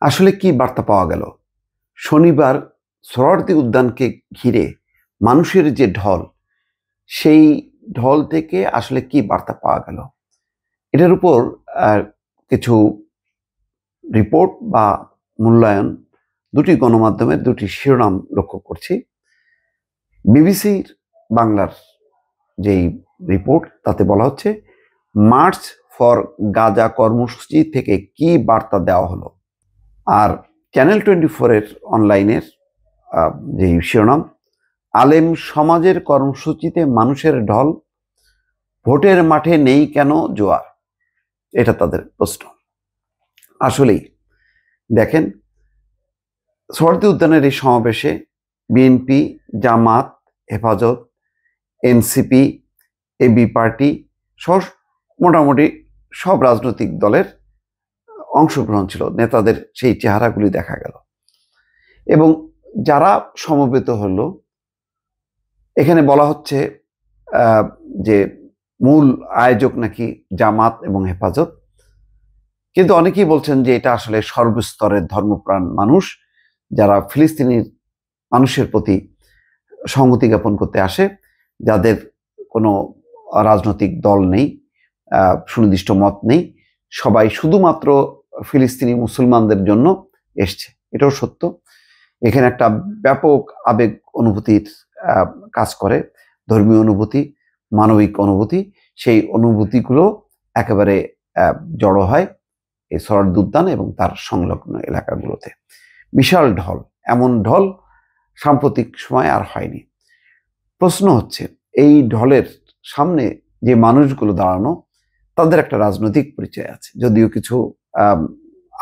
আসলে কি বার্তা পাওয়া গেল? শনিবার সোহরাওয়ার্দী উদ্যানকে ঘিরে মানুষের যে ঢল, সেই ঢল থেকে আসলে কি বার্তা পাওয়া গেল? এটার উপর কিছু রিপোর্ট বা মূল্যায়ন দুটি গণমাধ্যমের দুটি শিরোনাম লক্ষ্য করছি। বিবিসির বাংলার যেই রিপোর্ট তাতে বলা হচ্ছে, মার্চ ফর গাজা কর্মসূচি থেকে কি বার্তা দেওয়া হলো। আর চ্যানেল 24-এর অনলাইনের যে শিরোনাম, আলেম সমাজের কর্মসূচিতে মানুষের ঢল, ভোটের মাঠে নেই কেন জোয়ার, এটা তাদের প্রশ্ন। আসলেই দেখেন, সোহরাওয়ার্দী উদ্যানের এই সমাবেশে বিএনপি, জামাত, হেফাজত, এনসিপি, এবি পার্টি সহ মোটামুটি সব রাজনৈতিক দলের অংশগ্রহণ ছিল। নেতাদের সেই চেহারাগুলি দেখা গেল এবং যারা সমবেত হলো, এখানে বলা হচ্ছে যে মূল আয়োজক নাকি জামাত এবং হেফাজত, কিন্তু অনেকেই বলছেন যে এটা আসলে সর্বস্তরের ধর্মপ্রাণ মানুষ যারা ফিলিস্তিনি মানুষের প্রতি সংহতি জ্ঞাপন করতে আসে, যাদের কোনো রাজনৈতিক দল নেই, সুনির্দিষ্ট মত নেই, সবাই শুধুমাত্র ফিলিস্তিনি মুসলমানদের জন্য এসছে। এটাও সত্য। এখানে একটা ব্যাপক আবেগ অনুভূতির কাজ করে, ধর্মীয় অনুভূতি, মানবিক অনুভূতি। সেই অনুভূতিগুলো একেবারে জড়ো হয় এই সোহরাওয়ার্দী উদ্যান এবং তার সংলগ্ন এলাকাগুলোতে। বিশাল ঢল, এমন ঢল সাম্প্রতিক সময় আর হয়নি। প্রশ্ন হচ্ছে, এই ঢলের সামনে যে মানুষগুলো দাঁড়ানো, তাদের একটা রাজনৈতিক পরিচয় আছে। যদিও কিছু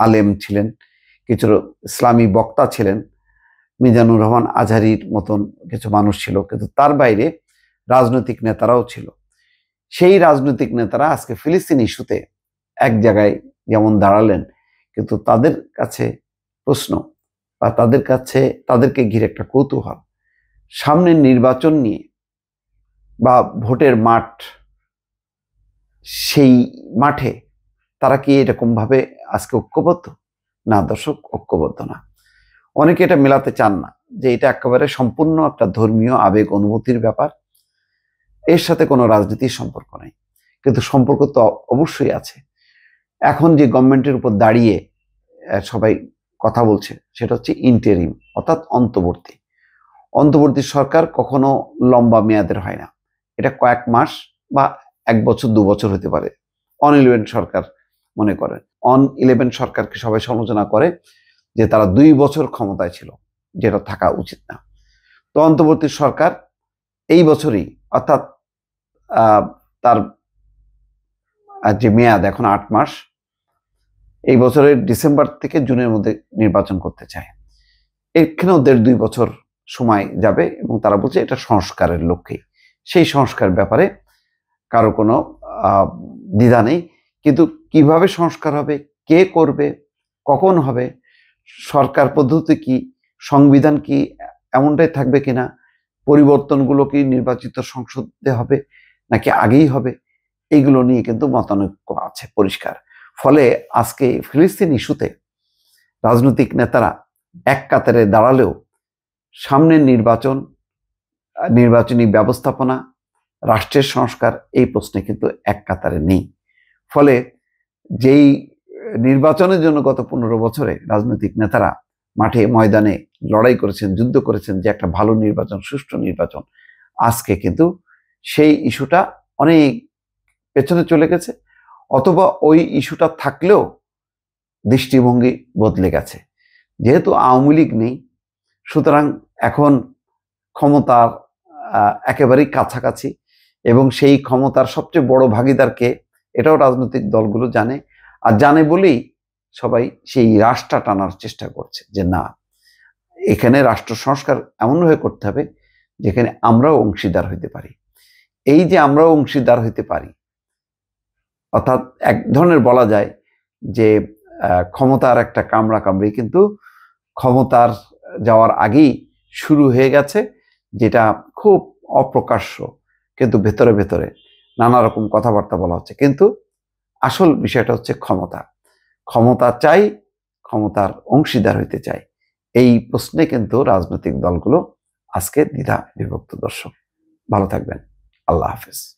আলেম ছিলেন, কিছু ইসলামী বক্তা ছিলেন, মিজানুর রহমান আজহারির মতন কিছু মানুষ ছিল, কিন্তু তার বাইরে রাজনৈতিক নেতারাও ছিল। সেই রাজনৈতিক নেতারা আজকে ফিলিস্তিন ইস্যুতে এক জায়গায় যেমন দাঁড়ালেন, কিন্তু তাদের কাছে প্রশ্ন বা তাদেরকে ঘিরে একটা কৌতূহল, সামনের নির্বাচন নিয়ে বা ভোটের মাঠ, সেই মাঠে তারা কি এরকমভাবে আজকে ঐক্যবদ্ধ? না দর্শক, ঐক্যবদ্ধ না। অনেকে এটা মেলাতে চান না যে এটা একেবারে সম্পূর্ণ একটা ধর্মীয় আবেগ অনুভূতির ব্যাপার, এর সাথে কোনো রাজনীতির সম্পর্ক নেই। কিন্তু সম্পর্ক তো অবশ্যই আছে। এখন যে গভর্নমেন্টের উপর দাঁড়িয়ে সবাই কথা বলছে, সেটা হচ্ছে ইন্টারিম, অর্থাৎ অন্তর্বর্তী সরকার কখনো লম্বা মেয়াদের হয় না। এটা কয়েক মাস বা 1 বছর 2 বছর হতে পারে। অন-11 সরকার মনে করেন, অন-11 সরকারকে সবাই সমালোচনা করে যে তারা 2 বছর ক্ষমতায় ছিল, যেটা থাকা উচিত না। তো অন্তর্বর্তী সরকার এই বছরই, অর্থাৎ তার যে মেয়াদ এখন 8 মাস, এই বছরের ডিসেম্বর থেকে জুনের মধ্যে নির্বাচন করতে চায়। এখানেও 1.5-2 বছর সময় যাবে এবং তারা বলছে এটা সংস্কারের লক্ষ্যে। সেই সংস্কার ব্যাপারে কারো কোনো দ্বিধা নেই, কিন্তু কিভাবে সংস্কার হবে, কে করবে, কখন হবে, সরকার পদ্ধতি কি, সংবিধান কি এমনটাই থাকবে কিনা, পরিবর্তনগুলো কি নির্বাচিত সংসদে হবে নাকি আগেই হবে, এইগুলো নিয়ে কিন্তু মতানৈক্য আছে পরিষ্কার। ফলে আজকে ফিলিস্তিন ইস্যুতে রাজনৈতিক নেতারা এক কাতারে দাঁড়ালেও সামনের নির্বাচনী ব্যবস্থাপনা, রাষ্ট্রের সংস্কার, এই প্রশ্নে কিন্তু এক কাতারে নেই। ফলে যেই নির্বাচনের জন্য গত 15 বছরে রাজনৈতিক নেতারা মাঠে ময়দানে লড়াই করেছেন, যুদ্ধ করেছেন যে একটা ভালো নির্বাচন, সুষ্ঠু নির্বাচন, আজকে কিন্তু সেই ইস্যুটা অনেক পেছনে চলে গেছে, অথবা ওই ইস্যুটা থাকলেও দৃষ্টিভঙ্গি বদলে গেছে। যেহেতু আওয়ামী লীগ নেই, সুতরাং এখন ক্ষমতার একেবারেই কাছাকাছি, এবং সেই ক্ষমতার সবচেয়ে বড় ভাগিদারকে, এটাও রাজনৈতিক দলগুলো জানে। আর জানে বলেই সবাই সেই রাশটা টানার চেষ্টা করছে যে না, এখানে রাষ্ট্র সংস্কার এমনভাবে করতে হবে যেখানে আমরাও অংশীদার হইতে পারি। এই যে আমরাও অংশীদার হইতে পারি, অর্থাৎ এক ধরনের বলা যায় যে ক্ষমতার একটা কামড়াকামড়ি কিন্তু ক্ষমতার যাওয়ার আগেই শুরু হয়ে গেছে, যেটা খুব অপ্রকাশ্য, কিন্তু ভেতরে ভেতরে নানা রকম কথাবার্তা বলা হচ্ছে। কিন্তু আসল বিষয়টা হচ্ছে ক্ষমতা চাই, ক্ষমতার অংশীদার হইতে চায়? এই প্রশ্নে কিন্তু রাজনৈতিক দলগুলো আজকে দ্বিধা বিভক্ত। দর্শক, ভালো থাকবেন। আল্লাহ হাফেজ।